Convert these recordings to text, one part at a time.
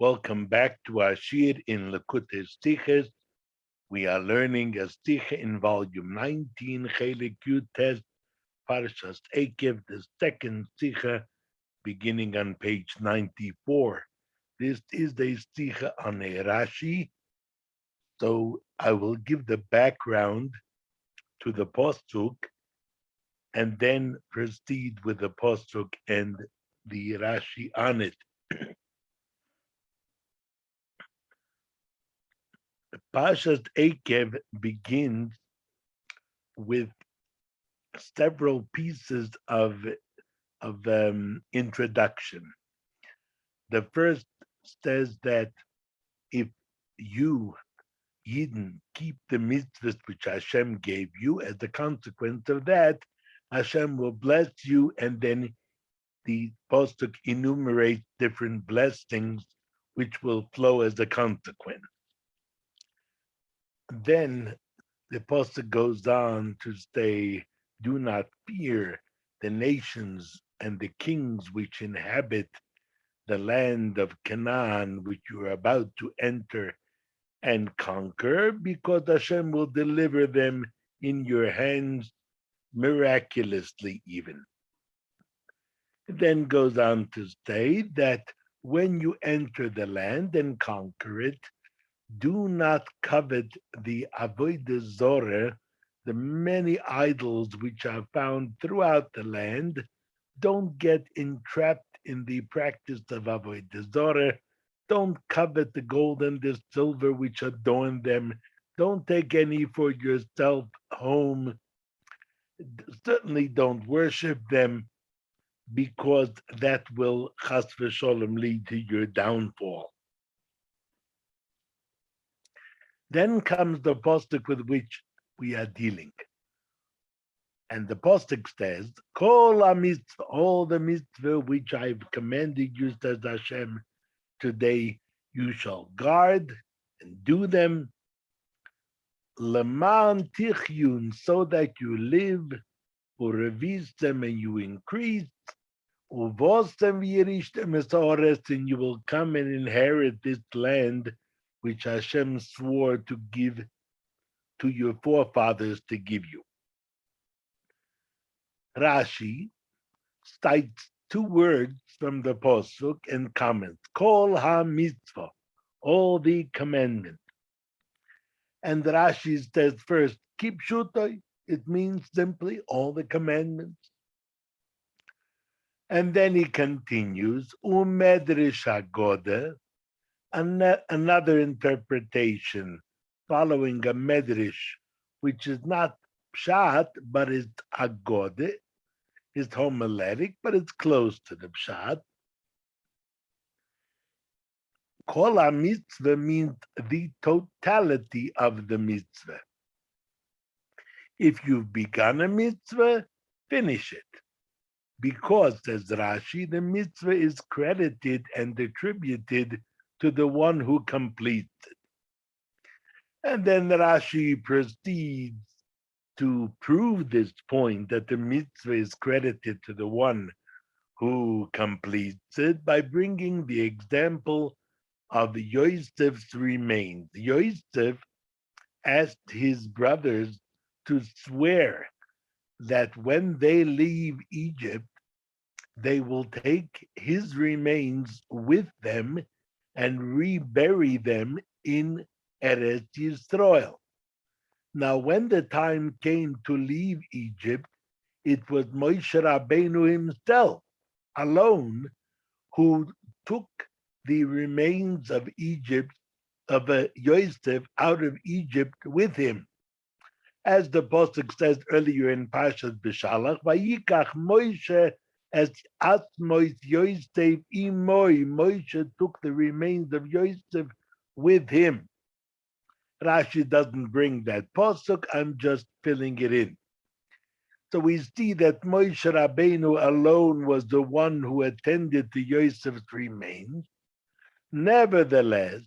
Welcome back to our Shir in Lekutei Sichas. We are learning a Sicha in volume 19, Chelek Yutes, Parshas Eikev, the second Sicha, beginning on page 94. This is the Sicha on a Rashi, so I will give the background to the Pasuk and then proceed with the Pasuk and the Rashi on it. Parshas Eikev begins with several pieces of introduction. The first says that if you, Yidden, keep the mitzvahs which Hashem gave you, as a consequence of that, Hashem will bless you, and then the Pasuk enumerates different blessings which will flow as a consequence. Then the Pasuk goes on to say, do not fear the nations and the kings which inhabit the land of Canaan, which you are about to enter and conquer, because Hashem will deliver them in your hands miraculously even. It then goes on to say that when you enter the land and conquer it, do not covet the avodah zorah, the many idols which are found throughout the land. Don't get entrapped in the practice of avodah zorah. Don't covet the gold and the silver which adorn them. Don't take any for yourself home. Certainly don't worship them, because that will chas v'sholem lead to your downfall. Then comes the pasuk with which we are dealing. And the pasuk says, Kol mitzvah, all the mitzvah which I've commanded you, says Hashem, today you shall guard and do them, leman tichyun, so that you live, urevistem, and you increase, uvostem v'yirishtem es, and you will come and inherit this land which Hashem swore to give to your forefathers to give you. Rashi cites two words from the Pasuk and comments, Kol ha-mitzvah, all the commandments. And Rashi says first, Kip shutai, it means simply all the commandments. And then he continues, Umedrish hagoda, another interpretation following a medrash, which is not pshat, but it's agode, it's homiletic, but it's close to the pshat. Kol ha-mitzvah means the totality of the mitzvah. If you've begun a mitzvah, finish it. Because, says Rashi, the mitzvah is credited and attributed to the one who completes it. And then Rashi proceeds to prove this point that the mitzvah is credited to the one who completes it by bringing the example of Yosef's remains. Yosef asked his brothers to swear that when they leave Egypt, they will take his remains with them and rebury them in Eretz Yisrael. Now, when the time came to leave Egypt, it was Moshe Rabbeinu himself alone who took the remains of Egypt, of Yosef, out of Egypt with him. As the Pasuk says earlier in Parshas B'Shalach, Vayikach Moshe as Atzmois Yosef imoi. Moshe took the remains of Yosef with him. Rashi doesn't bring that Pasuk, I'm just filling it in. So we see that Moshe Rabbeinu alone was the one who attended to Yosef's remains. Nevertheless,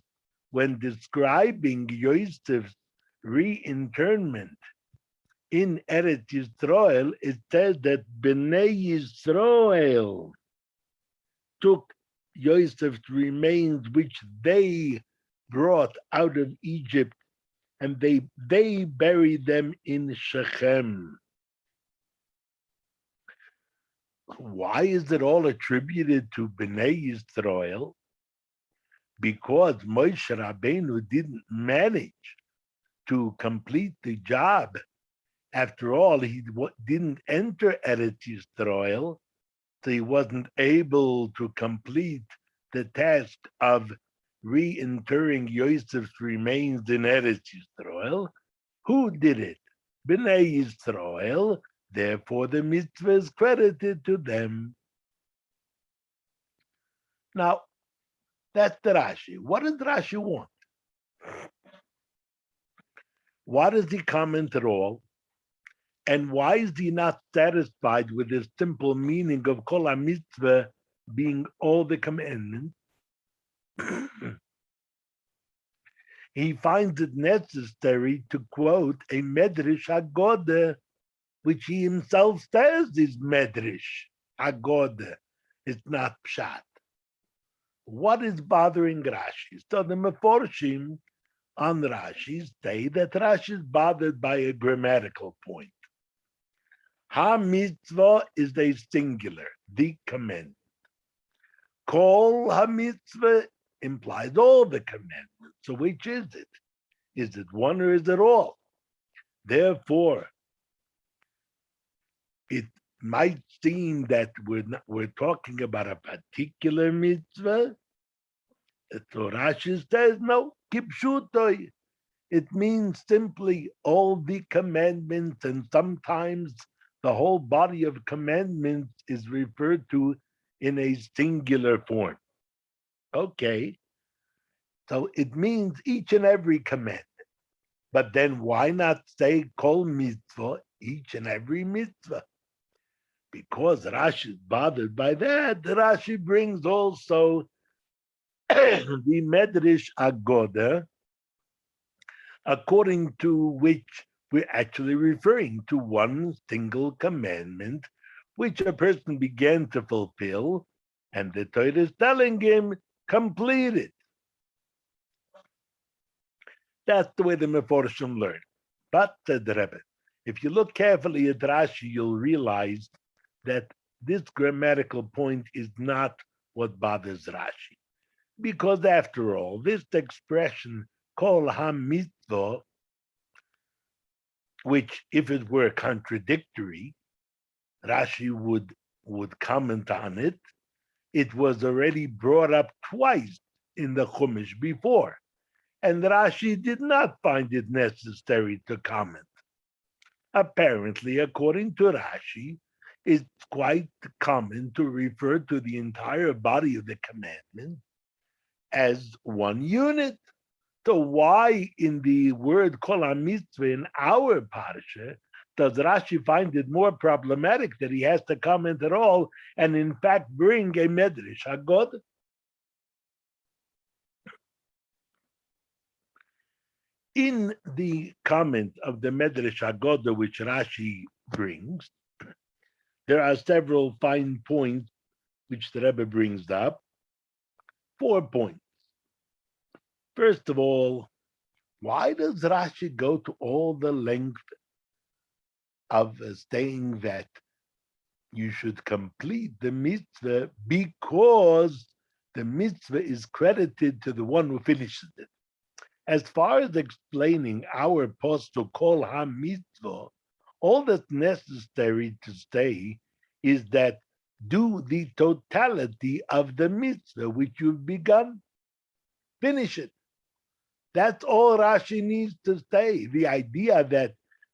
when describing Yosef's reinterment in Eretz Yisrael, it says that Bnei Yisrael took Yosef's remains which they brought out of Egypt, and they buried them in Shechem. Why is it all attributed to Bnei Yisrael? Because Moshe Rabbeinu didn't manage to complete the job. After all, he didn't enter Eretz Yisrael, so he wasn't able to complete the task of reinterring Yosef's remains in Eretz Yisrael. Who did it? Bnei Yisrael. Therefore, the mitzvah is credited to them. Now, that's the Rashi. What does Rashi want? Why does he comment at all? And why is he not satisfied with the simple meaning of Kol HaMitzvah being all the commandments? He finds it necessary to quote a Medrash Haggadah, which he himself says is Medrash Haggadah. It's not Pshat. What is bothering Rashi? So the Meforshim on Rashi say that Rashi is bothered by a grammatical point. Ha-mitzvah is a singular, the commandment. Kol ha-mitzvah implies all the commandments. So which is it? Is it one or is it all? Therefore, it might seem that we're talking about a particular mitzvah. So Rashi says, no, kipshutoi. It means simply all the commandments, and sometimes the whole body of commandments is referred to in a singular form. Okay, so it means each and every commandment. But then why not say kol mitzvah, each and every mitzvah? Because Rashi is bothered by that, Rashi brings also the Medrash Haggadah, according to which we're actually referring to one single commandment, which a person began to fulfill, and the Torah is telling him, complete it. That's the way the Meforshim learn. But, said the Rebbe, if you look carefully at Rashi, you'll realize that this grammatical point is not what bothers Rashi. Because after all, this expression, kol ha-mitzvah, which if it were contradictory, Rashi would comment on it. It was already brought up twice in the Chumash before, and Rashi did not find it necessary to comment. Apparently, according to Rashi, it's quite common to refer to the entire body of the commandment as one unit. So why in the word kol ha-mitzvah in our parsha does Rashi find it more problematic that he has to comment at all and in fact bring a Medrash Haggadah? In the comment of the Medrash Haggadah which Rashi brings, there are several fine points which the Rebbe brings up. 4 points. First of all, why does Rashi go to all the length of saying that you should complete the mitzvah because the mitzvah is credited to the one who finishes it? As far as explaining our postul kol ha-mitzvah, all that's necessary to say is that do the totality of the mitzvah which you've begun. Finish it. That's all Rashi needs to say. The idea that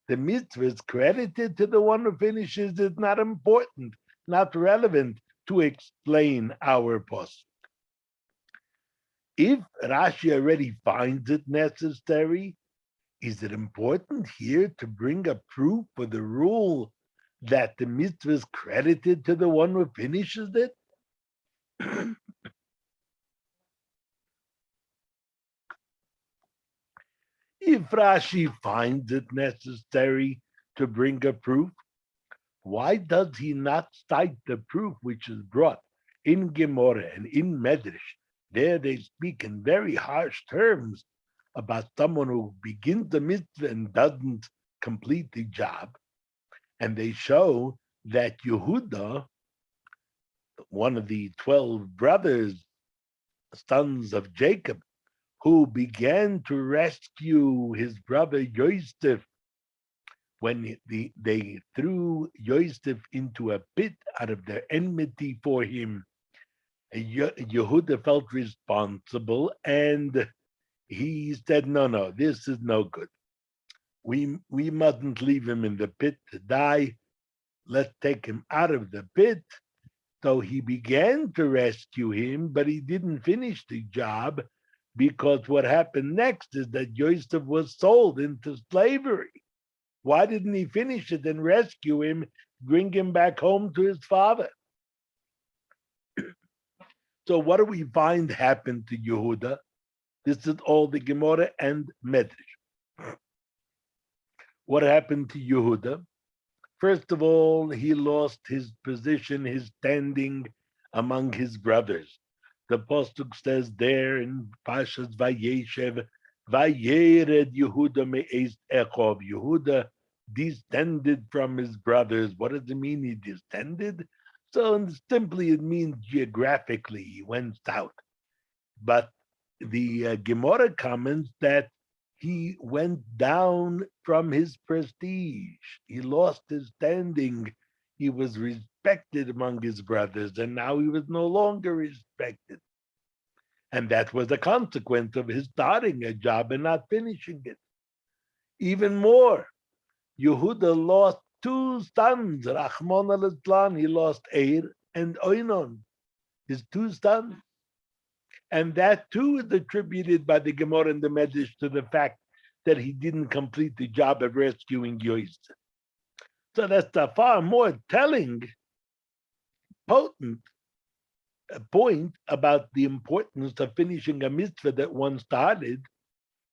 the mitzvah is credited to the one who finishes is not important, not relevant to explain our postul. If Rashi already finds it necessary, is it important here to bring a proof for the rule that the mitzvah is credited to the one who finishes it? If Rashi finds it necessary to bring a proof, why does he not cite the proof which is brought in Gemara and in Medrash, there they speak in very harsh terms about someone who begins the mitzvah and doesn't complete the job. And they show that Yehuda, one of the 12 brothers, sons of Jacob, who began to rescue his brother Yosef when they threw Yosef into a pit out of their enmity for him. Yehuda felt responsible and he said, no, this is no good. We mustn't leave him in the pit to die. Let's take him out of the pit. So he began to rescue him, but he didn't finish the job because what happened next is that Yosef was sold into slavery. Why didn't he finish it and rescue him, bring him back home to his father? So what do we find happened to Yehuda? This is all the Gemara and Medrash. What happened to Yehuda? First of all, he lost his position, his standing among his brothers. The Pasuk says there in Pashas Vayeshev, Vayered Yehuda me'ez Eikov. Yehuda descended from his brothers. What does it mean he descended? So simply it means geographically he went south. But the Gemara comments that he went down from his prestige. He lost his standing. He was respected among his brothers, and now he was no longer respected. And that was a consequence of his starting a job and not finishing it. Even more, Yehuda lost two sons, Rahman al-Islam. He lost Eir and Oinon, his two sons. And that too is attributed by the Gemara and the Medrash to the fact that he didn't complete the job of rescuing Yosef. So that's a far more telling, potent point about the importance of finishing a mitzvah that one started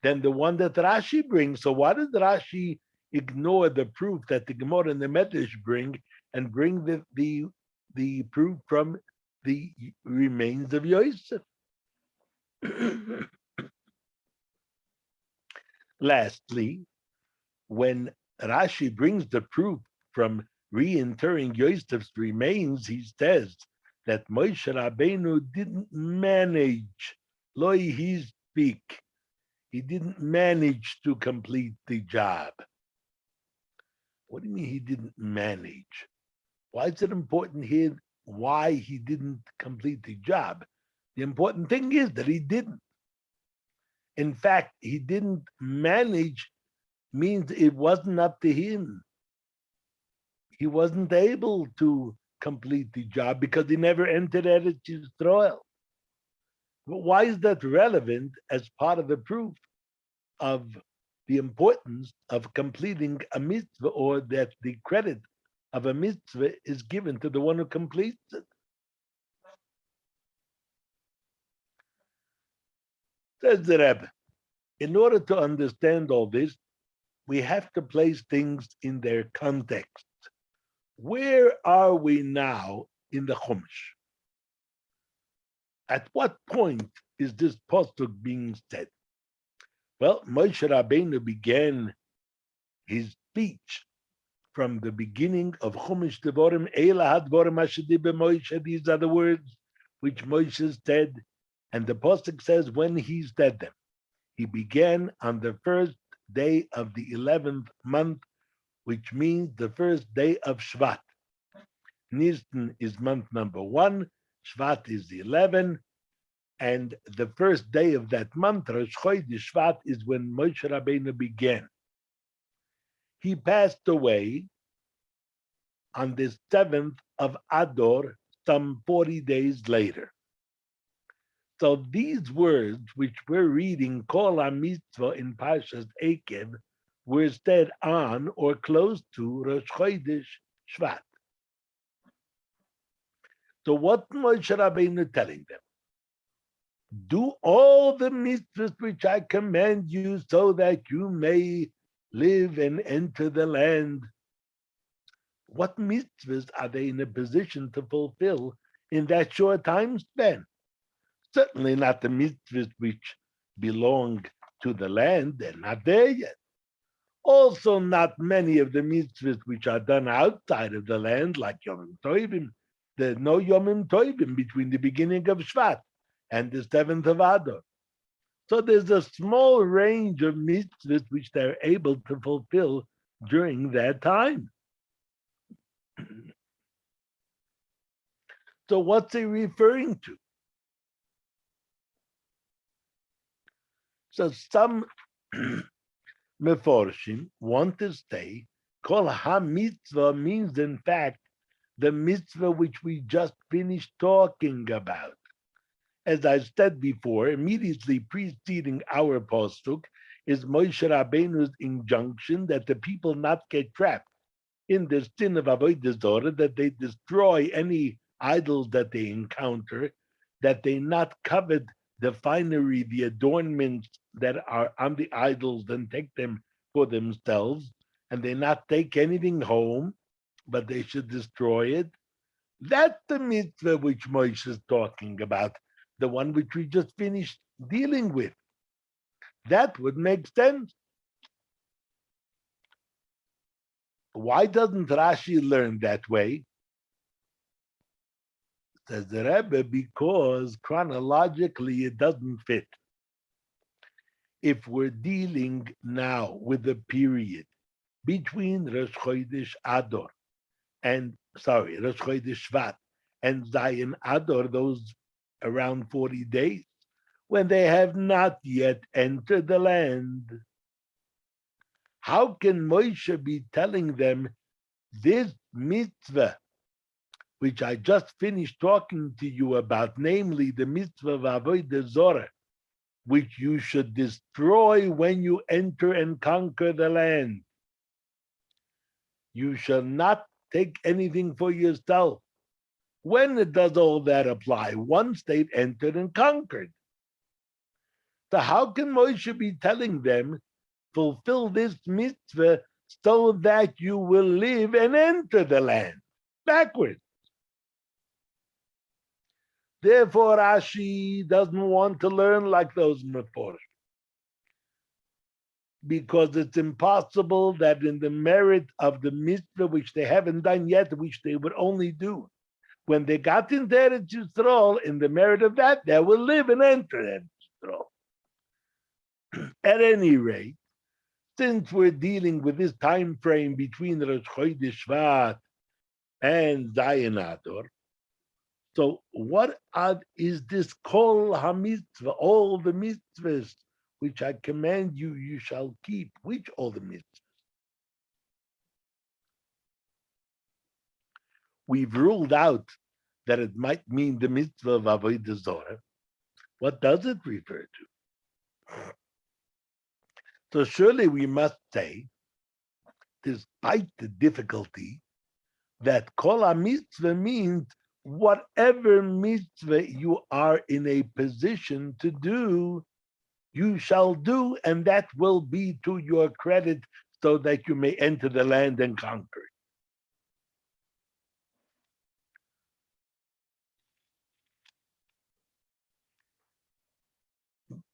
than the one that Rashi brings. So why does Rashi ignore the proof that the Gemara and the Medrash bring and bring the proof from the remains of Yosef? Lastly, when Rashi brings the proof from reinterring Yosef's remains, he says that Moshe Rabbeinu didn't manage, lo he speak, he didn't manage to complete the job. What do you mean he didn't manage? Why is it important here why he didn't complete the job? The important thing is that he didn't. In fact, he didn't manage means it wasn't up to him. He wasn't able to complete the job because he never entered Eretz Yisrael. But why is that relevant as part of the proof of the importance of completing a mitzvah, or that the credit of a mitzvah is given to the one who completes it? Says the Rebbe, in order to understand all this, we have to place things in their context. Where are we now in the Chumash? At what point is this pasuk being said? Well, Moshe Rabbeinu began his speech from the beginning of Chumash Devorim, Eila Hadvorim Ashadibe Moshe. These are the words which Moshe said, and the pasuk says when he said them. He began on the first day of the 11th month, which means the first day of Shvat. Nisan is month number 1, Shvat is 11, and the first day of that month, Rosh Chodesh Shvat, is when Moshe Rabbeinu began. He passed away on the 7th of Adar, some 40 days later. So these words, which we're reading, Kol HaMitzvah in Parshas Eikev, were said on or close to Rosh Chodesh Shvat. So what Moshe Rabbeinu telling them? Do all the mitzvahs which I command you so that you may live and enter the land. What mitzvahs are they in a position to fulfill in that short time span. Certainly not the mitzvahs which belong to the land, they're not there yet. Also, not many of the mitzvahs which are done outside of the land, like Yom Tovim. There's no Yom Tovim between the beginning of Shvat and the 7th of Adar. So there's a small range of mitzvahs which they're able to fulfill during that time. So what's he referring to? So some Meforshim want to say, Kol ha-mitzvah means in fact the mitzvah which we just finished talking about. As I said before, immediately preceding our postuk is Moshe Rabbeinu's injunction that the people not get trapped in the sin of avodah zarah, that they destroy any idols that they encounter, that they not covet the finery, the adornments that are on the idols, and take them for themselves, and they not take anything home, but they should destroy it. That's the mitzvah which Moshe is talking about, the one which we just finished dealing with. That would make sense. Why doesn't Rashi learn that way? Says the Rebbe, because chronologically it doesn't fit. If we're dealing now with the period between Rosh Chodesh Adar Rosh Chodesh Shvat and Zayin Adar, those around 40 days, when they have not yet entered the land, how can Moshe be telling them this mitzvah, which I just finished talking to you about, namely the mitzvah of avodah zarah, which you should destroy when you enter and conquer the land? You shall not take anything for yourself. When does all that apply? Once they've entered and conquered. So how can Moshe be telling them, fulfill this mitzvah so that you will live and enter the land? Backwards. Therefore, Rashi doesn't want to learn like those Meforshim, because it's impossible that in the merit of the mitzvah, which they haven't done yet, which they would only do when they got into Eretz Yisrael, in the merit of that, they will live and enter Eretz Yisrael. At any rate, since we're dealing with this time frame between Rosh Chodesh Shvat and Zayin Adar, so what is this Kol HaMitzvah, all the mitzvahs which I command you, you shall keep? Which all the mitzvahs? We've ruled out that it might mean the mitzvah of avodah zarah. What does it refer to? So surely we must say, despite the difficulty, that kol ha-mitzvah means whatever mitzvah you are in a position to do, you shall do, and that will be to your credit, so that you may enter the land and conquer it.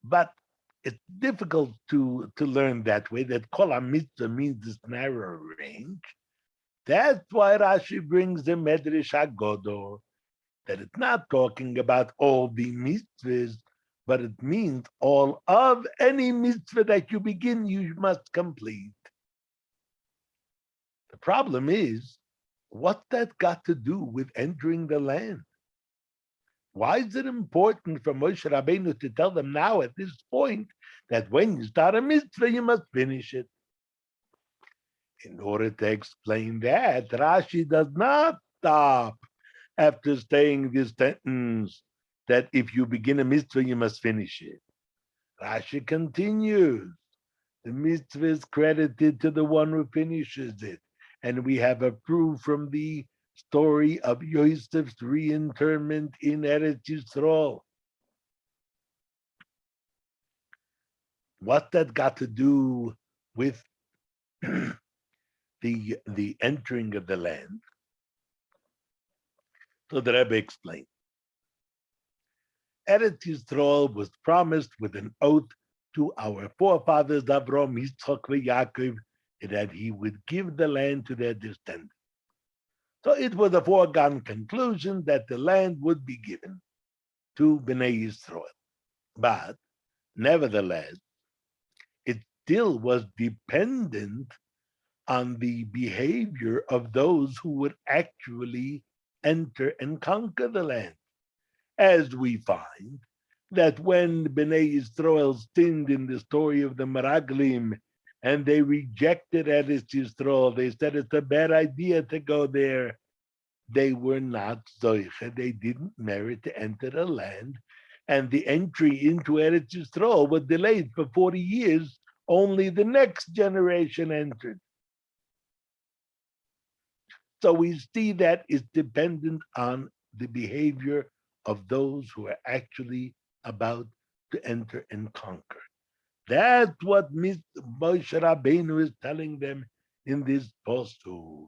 But it's difficult to learn that way, that kol ha-mitzvah means this narrow range. That's why Rashi brings the Medrash Haggadah, that it's not talking about all the mitzvahs, but it means all of any mitzvah that you begin, you must complete. The problem is, what's that got to do with entering the land? Why is it important for Moshe Rabbeinu to tell them now at this point that when you start a mitzvah, you must finish it? In order to explain that, Rashi does not stop after saying this sentence that if you begin a mitzvah, you must finish it. Rashi continues, the mitzvah is credited to the one who finishes it. And we have a proof from the story of Yosef's reinterment in Eretz Yisrael. What's that got to do with the entering of the land? So the Rebbe explained. Eretz Yisrael was promised with an oath to our forefathers Avram, Yitzchak, and Yaakov that he would give the land to their descendants. So it was a foregone conclusion that the land would be given to Bnei Yisrael. But nevertheless, it still was dependent on the behavior of those who would actually enter and conquer the land. As we find that when Bnei Yisrael sinned in the story of the Meraglim and they rejected Eretz Yisrael, they said it's a bad idea to go there. They were not Zoiche, they didn't merit to enter the land. And the entry into Eretz Yisrael was delayed for 40 years. Only the next generation entered. So we see that it's dependent on the behavior of those who are actually about to enter and conquer. That's what Moshe Rabbeinu is telling them in this posuk.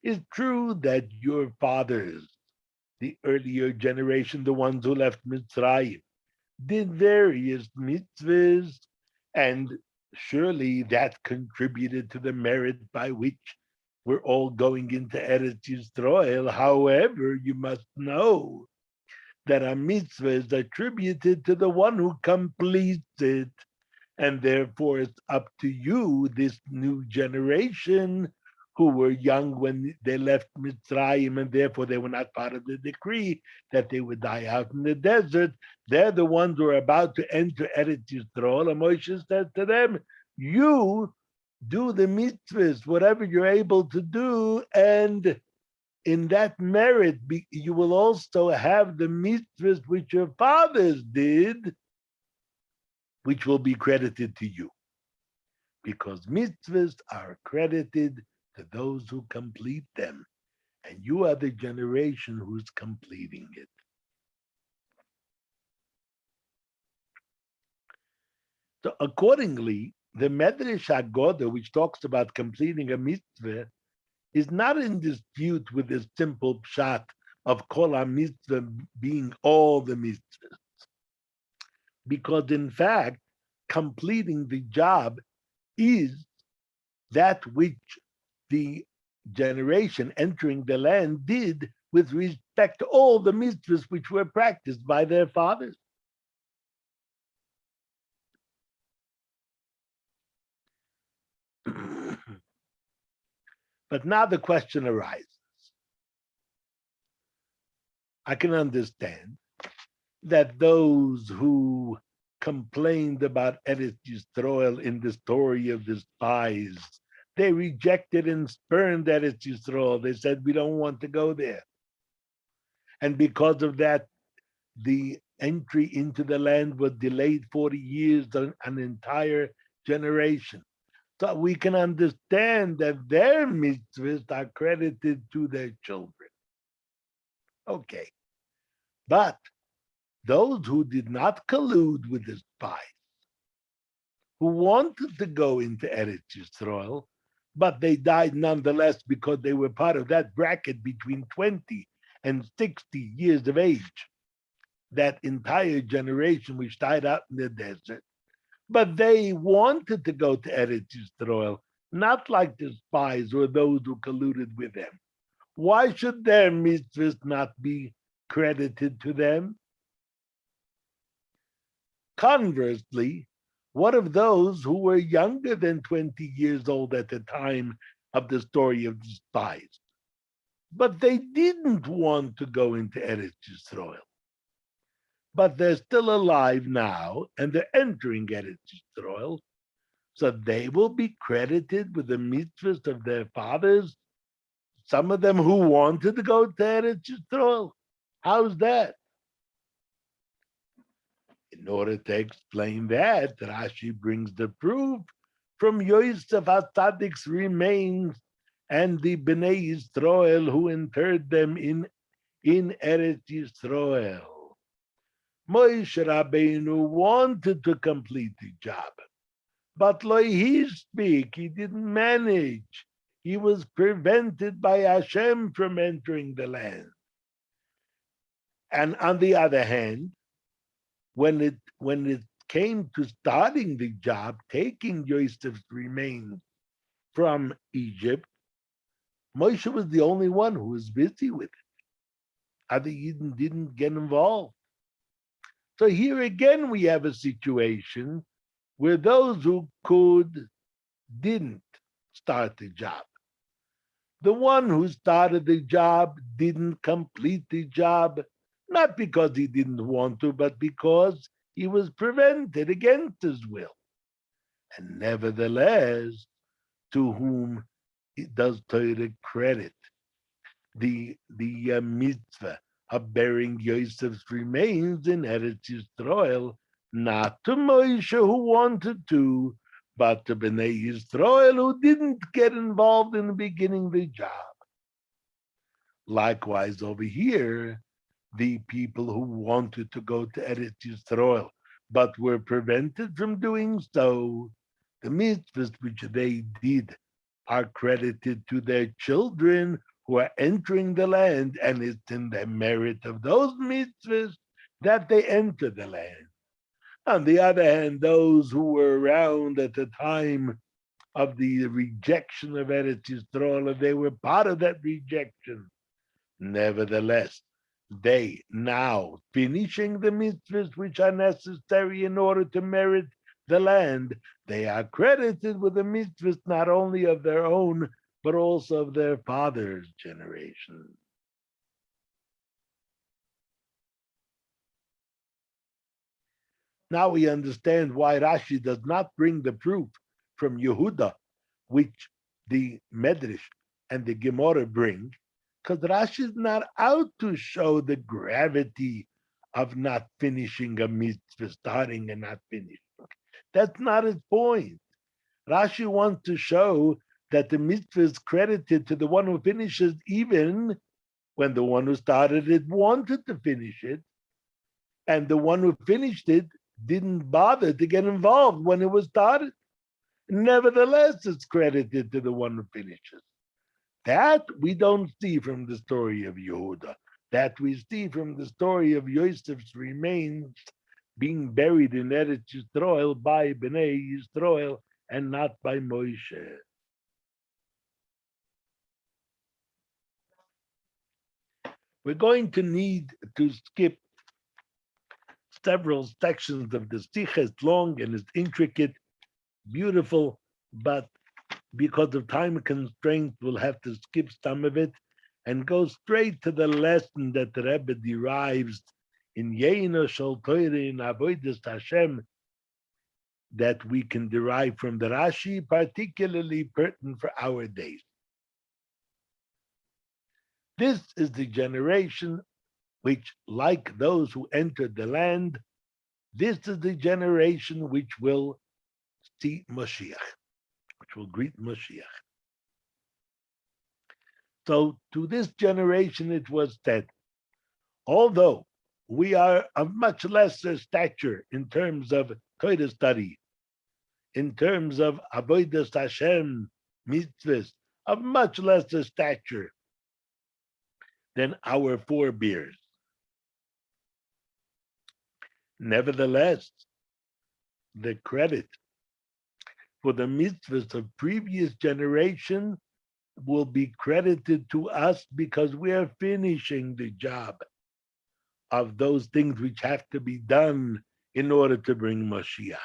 It's true that your fathers, the earlier generation, the ones who left Mitzrayim, did various mitzvahs, and surely that contributed to the merit by which we're all going into Eretz Yisrael. However, you must know that a mitzvah is attributed to the one who completes it. And therefore, it's up to you, this new generation, who were young when they left Mitzrayim, and therefore they were not part of the decree that they would die out in the desert. They're the ones who are about to enter Eretz Yisrael. And Moshe said to them, you do the mitzvahs, whatever you're able to do, and in that merit, you will also have the mitzvahs which your fathers did, which will be credited to you. Because mitzvahs are credited to those who complete them, and you are the generation who's completing it. So accordingly, the Medrash Haggadah, which talks about completing a mitzvah, is not in dispute with the simple pshat of kol ha-mitzvah being all the mitzvahs. Because in fact, completing the job is that which the generation entering the land did with respect to all the mitzvahs which were practiced by their fathers. But now the question arises. I can understand that those who complained about Eretz Yisrael in the story of the spies, they rejected and spurned Eretz Yisrael. They said, we don't want to go there. And because of that, the entry into the land was delayed 40 years, an entire generation. So we can understand that their mitzvahs are credited to their children. Okay. But those who did not collude with the spies, who wanted to go into Eretz Yisrael, but they died nonetheless because they were part of that bracket between 20 and 60 years of age, that entire generation which died out in the desert. But they wanted to go to Eretz Yisrael, not like the spies or those who colluded with them. Why should their mitzvahs not be credited to them? Conversely, what of those who were younger than 20 years old at the time of the story of the spies? But they didn't want to go into Eretz Yisrael. But they're still alive now, and they're entering Eretz Yisrael, so they will be credited with the mitzvahs of their fathers, some of them who wanted to go to Eretz Yisrael. How's that? In order to explain that, Rashi brings the proof from Yosef HaTzaddik's remains and the Bnei Yisrael who interred them in Eretz Yisrael. Moshe Rabbeinu wanted to complete the job, but lo he speak, he didn't manage. He was prevented by Hashem from entering the land. And on the other hand, when it came to starting the job, taking Yosef's remains from Egypt, Moshe was the only one who was busy with it. Other Yidden didn't get involved. So here again we have a situation where those who could didn't start the job. The one who started the job didn't complete the job, not because he didn't want to, but because he was prevented against his will. And nevertheless, to whom does Torah credit the mitzvah of burying Yosef's remains in Eretz Yisrael, not to Moshe who wanted to, but to Bnei Yisrael who didn't get involved in the beginning of the job. Likewise, over here, the people who wanted to go to Eretz Yisrael but were prevented from doing so, the mitzvahs which they did are credited to their children who are entering the land, and it's in the merit of those mitzvahs that they enter the land. On the other hand, those who were around at the time of the rejection of Eretz Yisrael, they were part of that rejection. Nevertheless, they now finishing the mitzvahs which are necessary in order to merit the land, they are credited with the mitzvahs not only of their own, but also of their father's generation. Now we understand why Rashi does not bring the proof from Yehuda, which the Medrash and the Gemara bring, because Rashi is not out to show the gravity of not finishing a mitzvah, starting and not finishing. That's not his point. Rashi wants to show that the mitzvah is credited to the one who finishes, even when the one who started it wanted to finish it, and the one who finished it didn't bother to get involved when it was started. Nevertheless, it's credited to the one who finishes. That we don't see from the story of Yehuda. That we see from the story of Yosef's remains being buried in Eretz Yisrael by Bnei Yisrael and not by Moshe. We're going to need to skip several sections of the Sicha. It's long and it's intricate, beautiful, but because of time constraints, we'll have to skip some of it and go straight to the lesson that the Rebbe derives in Yeina Shal Torah in Avodas Hashem that we can derive from the Rashi, particularly pertinent for our days. This is the generation which, like those who entered the land, this is the generation which will see Moshiach, which will greet Moshiach. So to this generation it was said, although we are of much lesser stature in terms of Torah study, in terms of Avodas Hashem, mitzvahs, of much lesser stature than our forebears. Nevertheless, the credit for the mitzvahs of previous generation will be credited to us because we are finishing the job of those things which have to be done in order to bring Mashiach.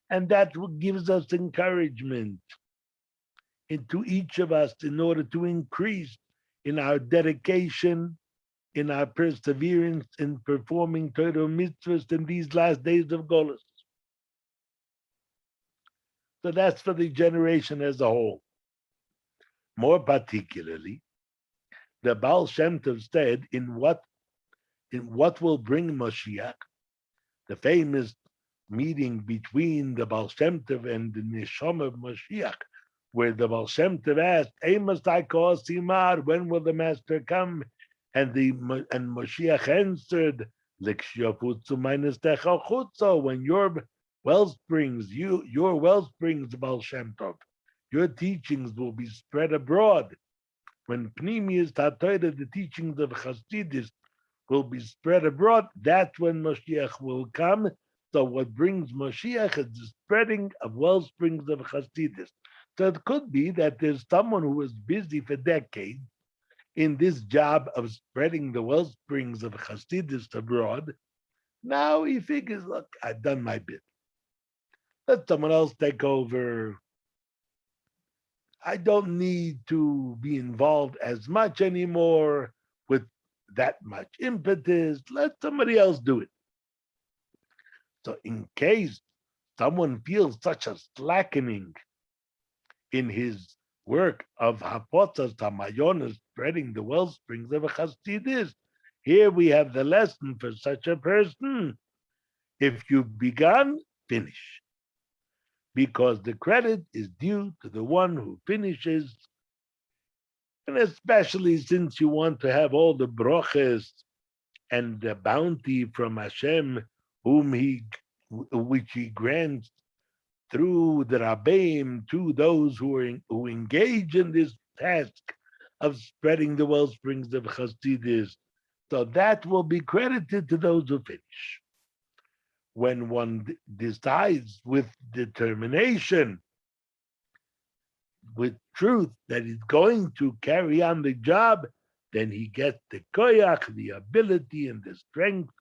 And that gives us encouragement into each of us in order to increase in our dedication, in our perseverance in performing Torah mitzvahs in these last days of Golus. So that's for the generation as a whole. More particularly, the Baal Shem Tov said, in what will bring Mashiach, the famous meeting between the Baal Shem Tov and the Neshama of Mashiach, where the Baal Shem Tov asked, Simar, when will the Master come? And Mashiach answered, when your wellsprings, Baal Shem Tov, your teachings will be spread abroad. When Pnimius Torah, the teachings of Hasidus, will be spread abroad, that's when Mashiach will come. So what brings Mashiach is the spreading of wellsprings of Hasidus. So it could be that there's someone who was busy for decades in this job of spreading the wellsprings of Hasidus abroad. Now he figures, look, I've done my bit. Let someone else take over. I don't need to be involved as much anymore with that much impetus. Let somebody else do it. So, in case someone feels such a slackening in his work of Hapotzas Tamayonas, spreading the wellsprings of a Chassidus, here we have the lesson for such a person. If you've begun, finish. Because the credit is due to the one who finishes, and especially since you want to have all the broches and the bounty from Hashem, which He grants through the Rabbeim to those who engage in this task of spreading the wellsprings of Chassidus. So that will be credited to those who finish. When one decides with determination, with truth, that he's going to carry on the job, then he gets the koyach, the ability and the strength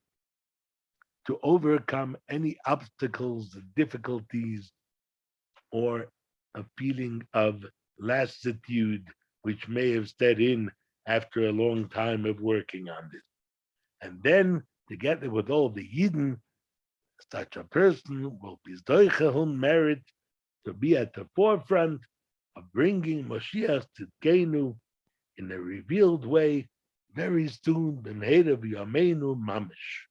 to overcome any obstacles, difficulties, or a feeling of lassitude which may have set in after a long time of working on this. And then, together with all the Yidden, such a person will be Zoichehun merit to be at the forefront of bringing Moshiach Tzidkenu in a revealed way very soon, B'mheira V'yameinu Mamish.